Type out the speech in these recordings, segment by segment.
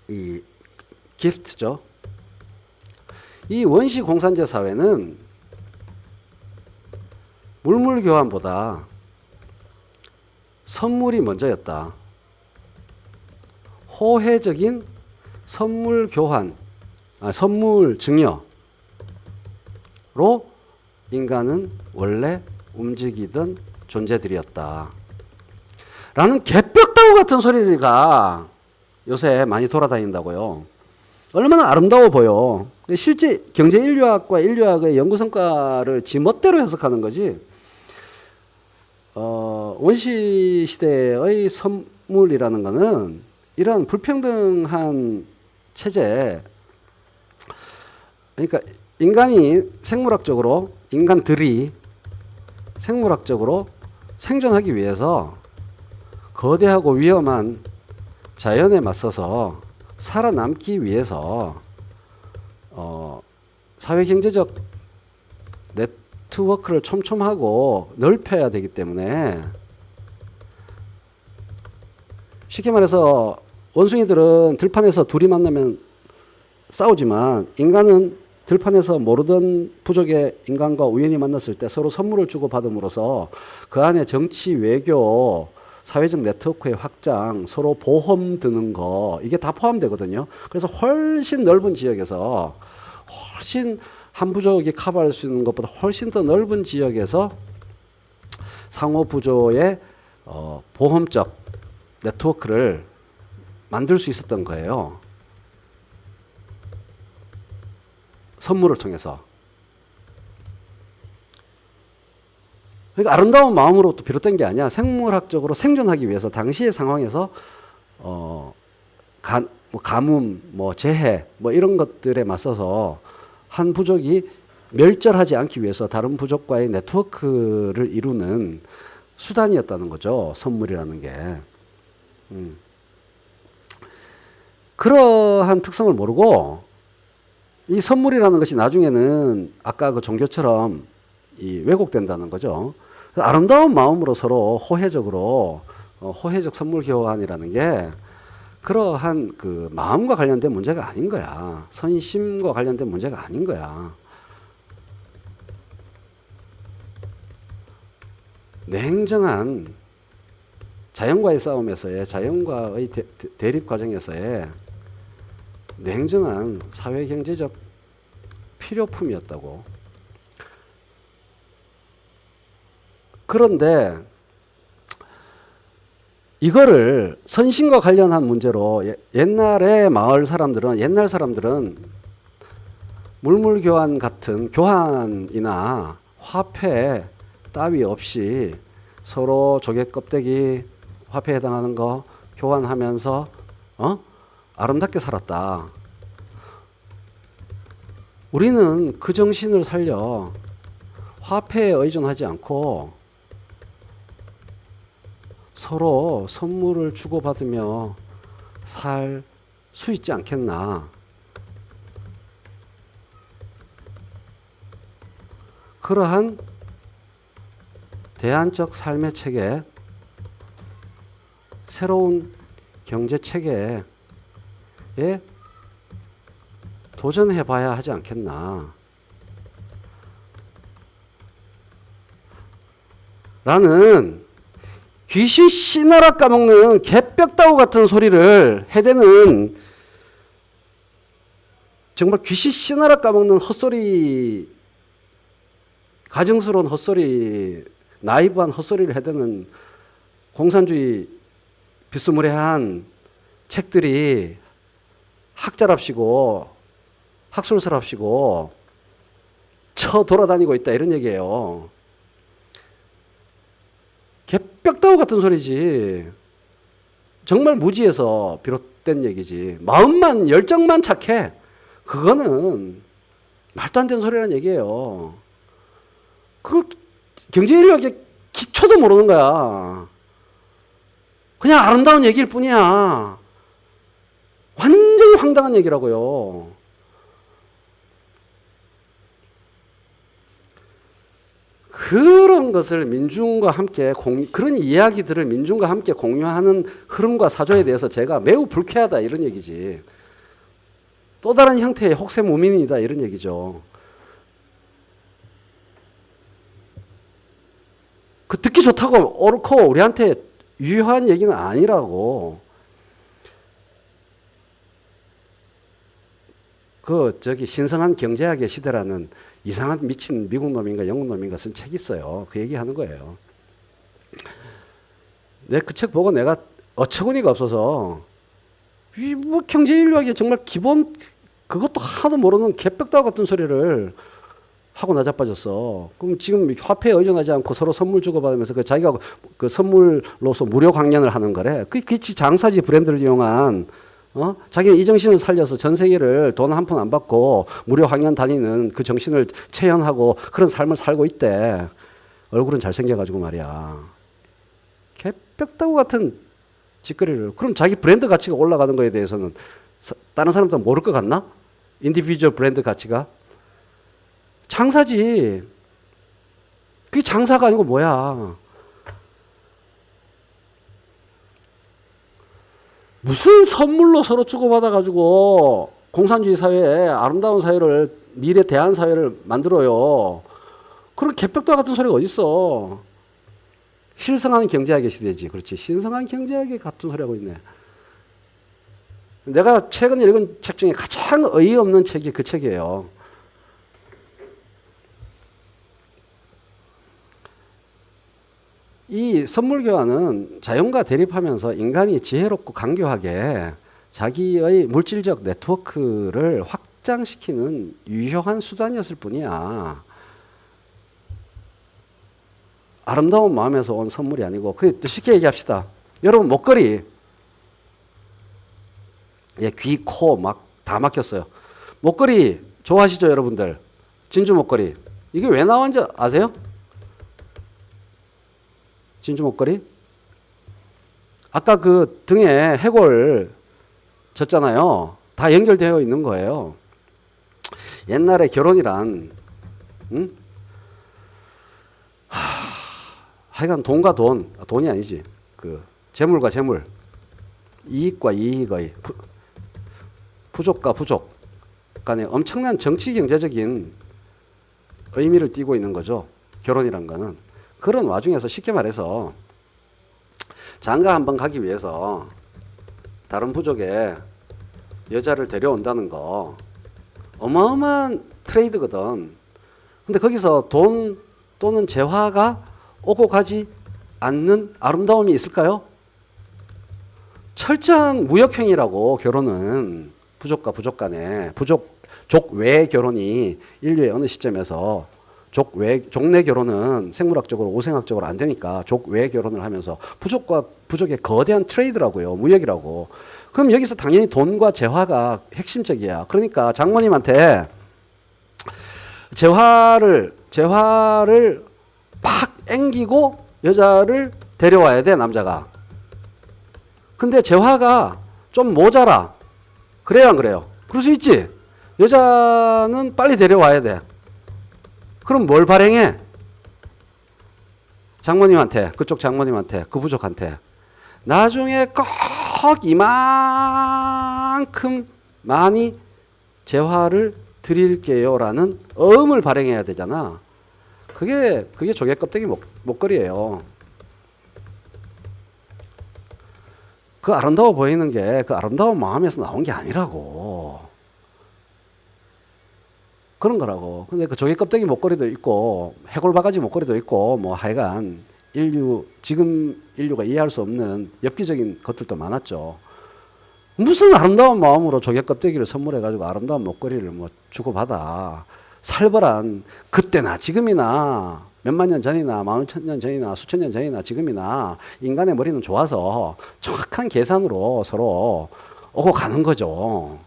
이 기프트죠. 이 원시 공산제 사회는 물물 교환보다 선물이 먼저였다. 호혜적인 선물 교환, 선물 증여로 인간은 원래 움직이던 존재들이었다. 라는 개벽다구 같은 소리가 요새 많이 돌아다닌다고요. 얼마나 아름다워 보여. 실제 경제인류학과 인류학의 연구 성과를 지멋대로 해석하는 거지. 원시 시대의 선물이라는 거는 이런 불평등한 체제, 그러니까 인간들이 생물학적으로 생존하기 위해서 거대하고 위험한 자연에 맞서서 살아남기 위해서 사회경제적 네트워크를 촘촘하고 넓혀야 되기 때문에, 쉽게 말해서 원숭이들은 들판에서 둘이 만나면 싸우지만 인간은 들판에서 모르던 부족의 인간과 우연히 만났을 때 서로 선물을 주고받음으로써 그 안에 정치, 외교, 사회적 네트워크의 확장, 서로 보험 드는 거, 이게 다 포함되거든요. 그래서 훨씬 넓은 지역에서, 훨씬 한 부족이 커버할 수 있는 것보다 훨씬 더 넓은 지역에서 상호 부조의 보험적 네트워크를 만들 수 있었던 거예요. 선물을 통해서. 그러니까 아름다운 마음으로부터 비롯된 게 아니야. 생물학적으로 생존하기 위해서 당시의 상황에서 가뭄, 재해, 이런 것들에 맞서서 한 부족이 멸절하지 않기 위해서 다른 부족과의 네트워크를 이루는 수단이었다는 거죠. 선물이라는 게. 그러한 특성을 모르고 이 선물이라는 것이 나중에는 아까 그 종교처럼 왜곡된다는 거죠. 아름다운 마음으로 서로 호혜적으로 호혜적 선물 교환이라는 게 그러한 그 마음과 관련된 문제가 아닌 거야. 선심과 관련된 문제가 아닌 거야. 냉정한 자연과의 싸움에서의, 자연과의 대립 과정에서의 냉정한 사회경제적 필요품이었다고. 그런데 이거를 선심과 관련한 문제로 옛날 사람들은 물물교환 같은 교환이나 화폐 따위 없이 서로 조개 껍데기 화폐에 해당하는 거 교환하면서 아름답게 살았다. 우리는 그 정신을 살려 화폐에 의존하지 않고 서로 선물을 주고받으며 살 수 있지 않겠나. 그러한 대안적 삶의 체계, 새로운 경제 체계에 도전해 봐야 하지 않겠나. 라는 귀신 씨나라 까먹는 개벽다구 같은 소리를 해대는, 정말 귀신 씨나라 까먹는 헛소리, 가증스러운 헛소리, 나이브한 헛소리를 해대는 공산주의 비스무리한 책들이 학자랍시고 학술서랍시고 돌아다니고 있다, 이런 얘기예요. 개벽다구 같은 소리지. 정말 무지에서 비롯된 얘기지. 마음만, 열정만 착해. 그거는 말도 안 되는 소리라는 얘기예요. 그 경제인류학의 기초도 모르는 거야. 그냥 아름다운 얘기일 뿐이야. 완전히 황당한 얘기라고요. 그런 것을 민중과 함께 그런 이야기들을 민중과 함께 공유하는 흐름과 사조에 대해서 제가 매우 불쾌하다, 이런 얘기지. 또 다른 형태의 혹세 무민이다 이런 얘기죠. 그 듣기 좋다고 옳고 우리한테 유효한 얘기는 아니라고. 그 저기 신성한 경제학의 시대라는 이상한 미친 미국 놈인가 영국 놈인가 쓴 책이 있어요. 그 얘기하는 거예요. 내 그 책 보고 내가 어처구니가 없어서 이 뭐 경제인류학의 정말 기본 그것도 하나도 모르는 개벽다구 같은 소리를 하고 나자빠졌어. 그럼 지금 화폐에 의존하지 않고 서로 선물 주고받으면서 그 자기가 그 선물로서 무료 강연을 하는 거래. 그게 장사지. 브랜드를 이용한. 자기는 이 정신을 살려서 전 세계를 돈 한 푼 안 받고 무료 강연 다니는 그 정신을 체현하고 그런 삶을 살고 있대. 얼굴은 잘생겨가지고 말이야. 개벽다구 같은 짓거리를. 그럼 자기 브랜드 가치가 올라가는 거에 대해서는 다른 사람들은 모를 것 같나? 인디비주얼 브랜드 가치가. 장사지. 그게 장사가 아니고 뭐야. 무슨 선물로 서로 주고받아가지고 공산주의 사회에 아름다운 사회를, 미래 대한 사회를 만들어요. 그런 개벽다구 같은 소리가 어딨어. 실성한 경제학의 시대지. 그렇지. 신성한 경제학의 같은 소리 하고 있네. 내가 최근에 읽은 책 중에 가장 어이없는 책이 그 책이에요. 이 선물 교환은 자연과 대립하면서 인간이 지혜롭고 강교하게 자기의 물질적 네트워크를 확장시키는 유효한 수단이었을 뿐이야. 아름다운 마음에서 온 선물이 아니고. 쉽게 얘기합시다. 여러분 목걸이, 귀, 코 막 다 막혔어요. 목걸이 좋아하시죠 여러분들? 진주 목걸이. 이게 왜 나왔는지 아세요? 진주 목걸이? 아까 그 등에 해골 졌잖아요. 다 연결되어 있는 거예요. 옛날에 결혼이란, 하여간 돈과 돈이 아니지. 그 재물과 재물, 이익과 이익의 부족과 부족 간에 엄청난 정치 경제적인 의미를 띠고 있는 거죠. 결혼이란 거는. 그런 와중에서 쉽게 말해서 장가 한번 가기 위해서 다른 부족에 여자를 데려온다는 거 어마어마한 트레이드거든. 근데 거기서 돈 또는 재화가 오고 가지 않는 아름다움이 있을까요? 철저한 무역행위라고. 결혼은 부족과 부족 간에, 족외 결혼이 인류의 어느 시점에서 족내 결혼은 생물학적으로 오생학적으로 안 되니까 족외 결혼을 하면서 부족과 부족의 거대한 트레이드라고요. 무역이라고. 그럼 여기서 당연히 돈과 재화가 핵심적이야. 그러니까 장모님한테 재화를 팍 앵기고 여자를 데려와야 돼, 남자가. 근데 재화가 좀 모자라. 그래요, 안 그래요? 그럴 수 있지. 여자는 빨리 데려와야 돼. 그럼 뭘 발행해? 장모님한테, 그쪽 장모님한테, 그 부족한테 나중에 꼭 이만큼 많이 재화를 드릴게요라는 어음을 발행해야 되잖아. 그게 조개 껍데기 목걸이에요. 그 아름다워 보이는 게 그 아름다운 마음에서 나온 게 아니라고. 그런 거라고. 근데 그 조개 껍데기 목걸이도 있고 해골 바가지 목걸이도 있고 뭐 하여간 지금 인류가 이해할 수 없는 엽기적인 것들도 많았죠. 무슨 아름다운 마음으로 조개 껍데기를 선물해가지고 아름다운 목걸이를 뭐 주고받아. 살벌한, 그때나 지금이나 몇만 년 전이나 15,000년 전이나 수천 년 전이나 지금이나 인간의 머리는 좋아서 정확한 계산으로 서로 오고 가는 거죠.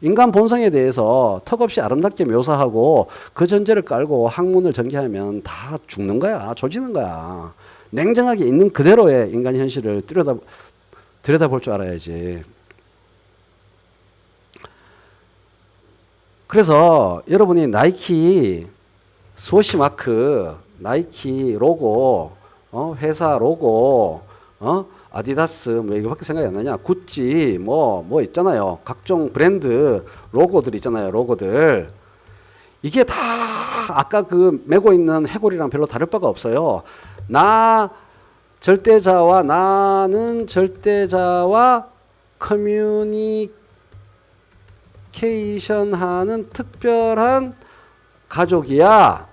인간 본성에 대해서 턱없이 아름답게 묘사하고 그 전제를 깔고 학문을 전개하면 다 죽는 거야. 조지는 거야. 냉정하게 있는 그대로의 인간 현실을 들여다볼 줄 알아야지. 그래서 여러분이 나이키 스워시 마크, 나이키 로고, 회사 로고, 아디다스 뭐 이거밖에 생각이 안 나냐? 구찌 뭐 있잖아요. 각종 브랜드 로고들 있잖아요. 로고들. 이게 다 아까 그 메고 있는 해골이랑 별로 다를 바가 없어요. 나는 절대자와 커뮤니케이션하는 특별한 가족이야.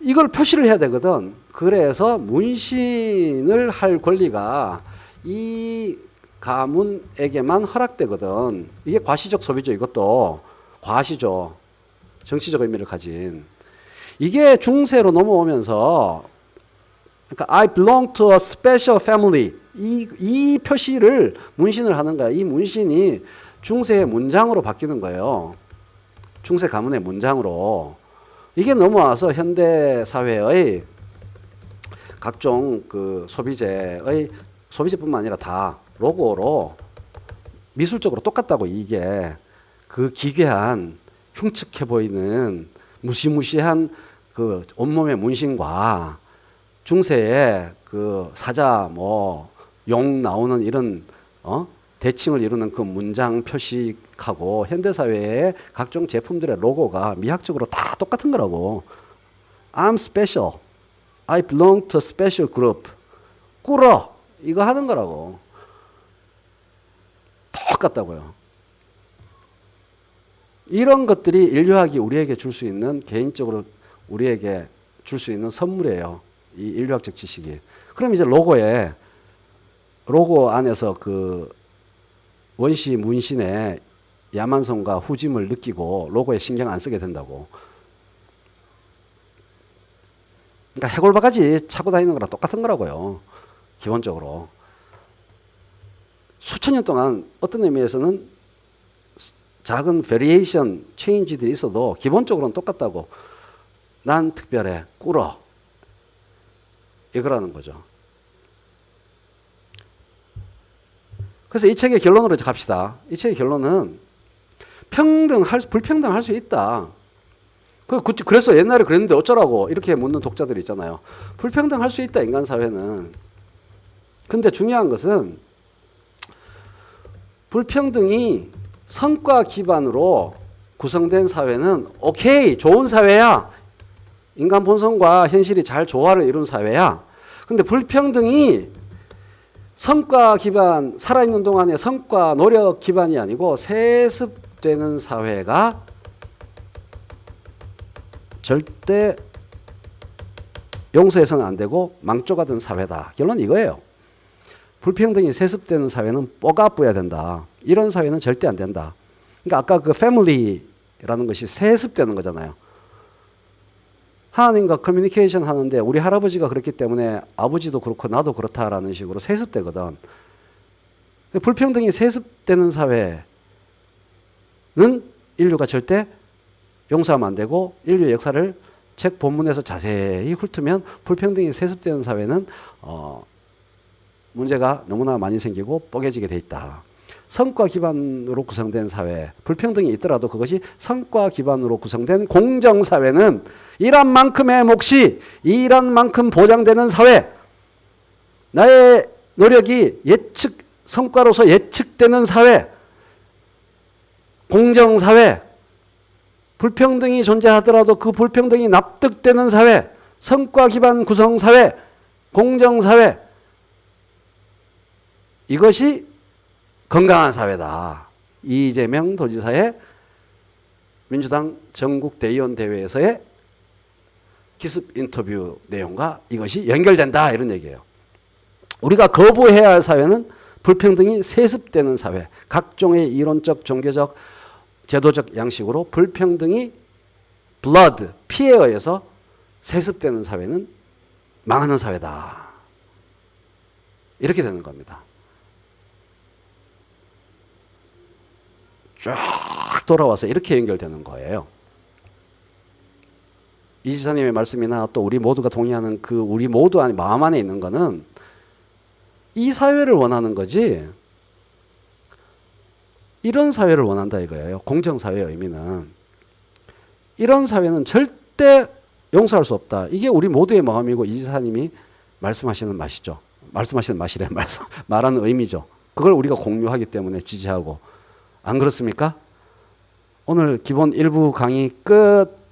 이걸 표시를 해야 되거든. 그래서 문신을 할 권리가 이 가문에게만 허락되거든. 이게 과시적 소비죠. 이것도 과시죠. 정치적 의미를 가진. 이게 중세로 넘어오면서 그러니까 I belong to a special family 이 표시를 문신을 하는 거야. 이 문신이 중세의 문장으로 바뀌는 거예요. 중세 가문의 문장으로. 이게 넘어와서 현대 사회의 각종 그 소비재뿐만 아니라 다 로고로 미술적으로 똑같다고. 이게 그 기괴한 흉측해 보이는 무시무시한 그 온몸의 문신과 중세의 그 사자 용 나오는 이런 대칭을 이루는 그 문장 표식하고 현대 사회의 각종 제품들의 로고가 미학적으로 다 똑같은 거라고. I'm special. I belong to a special group. 꿇어. 이거 하는 거라고. 똑같다고요. 이런 것들이 인류학이 우리에게 줄 수 있는, 개인적으로 우리에게 줄 수 있는 선물이에요. 이 인류학적 지식이. 그럼 이제 로고 안에서 그 원시 문신의 야만성과 후짐을 느끼고 로고에 신경 안 쓰게 된다고. 그러니까 해골바가지 차고 다니는 거랑 똑같은 거라고요. 기본적으로. 수천 년 동안 어떤 의미에서는 작은 베리에이션, 체인지들이 있어도 기본적으로는 똑같다고. 난 특별해. 꿇어. 이거라는 거죠. 그래서 이 책의 결론으로 갑시다. 이 책의 결론은 불평등할 수 있다. 그래서 옛날에 그랬는데 어쩌라고 이렇게 묻는 독자들이 있잖아요. 불평등할 수 있다, 인간 사회는. 근데 중요한 것은 불평등이 성과 기반으로 구성된 사회는 오케이, 좋은 사회야. 인간 본성과 현실이 잘 조화를 이룬 사회야. 근데 불평등이 성과 기반, 살아있는 동안의 성과 노력 기반이 아니고 세습되는 사회가 절대 용서해서는 안 되고 망조가 된 사회다. 결론은 이거예요. 불평등이 세습되는 사회는 뽀가뿌야 된다. 이런 사회는 절대 안 된다. 그러니까 아까 그 패밀리라는 것이 세습되는 거잖아요. 하나님과 커뮤니케이션 하는데 우리 할아버지가 그렇기 때문에 아버지도 그렇고 나도 그렇다라는 식으로 세습되거든. 불평등이 세습되는 사회는 인류가 절대 용서하면 안 되고, 인류의 역사를 책 본문에서 자세히 훑으면 불평등이 세습되는 사회는 문제가 너무나 많이 생기고 뽀개지게 돼 있다. 성과 기반으로 구성된 사회, 불평등이 있더라도 그것이 성과 기반으로 구성된 공정사회는 일한 만큼의 몫이 일한 만큼 보장되는 사회, 나의 노력이 성과로서 예측되는 사회, 공정사회, 불평등이 존재하더라도 그 불평등이 납득되는 사회, 성과 기반 구성사회, 공정사회, 이것이 건강한 사회다. 이재명 도지사의 민주당 전국 대의원 대회에서의 기습 인터뷰 내용과 이것이 연결된다, 이런 얘기예요. 우리가 거부해야 할 사회는 불평등이 세습되는 사회, 각종의 이론적, 종교적, 제도적 양식으로 불평등이 blood, 피에 의해서 세습되는 사회는 망하는 사회다. 이렇게 되는 겁니다. 쫙 돌아와서 이렇게 연결되는 거예요. 이 지사님의 말씀이나 또 우리 모두가 동의하는 그 우리 모두 안에 마음 안에 있는 거는 이 사회를 원하는 거지, 이런 사회를 원한다 이거예요. 공정사회의 의미는. 이런 사회는 절대 용서할 수 없다. 이게 우리 모두의 마음이고 이 지사님이 말씀하시는 말씀하시는 맛이래. 말하는 의미죠. 그걸 우리가 공유하기 때문에 지지하고. 안 그렇습니까? 오늘 기본 1부 강의 끝.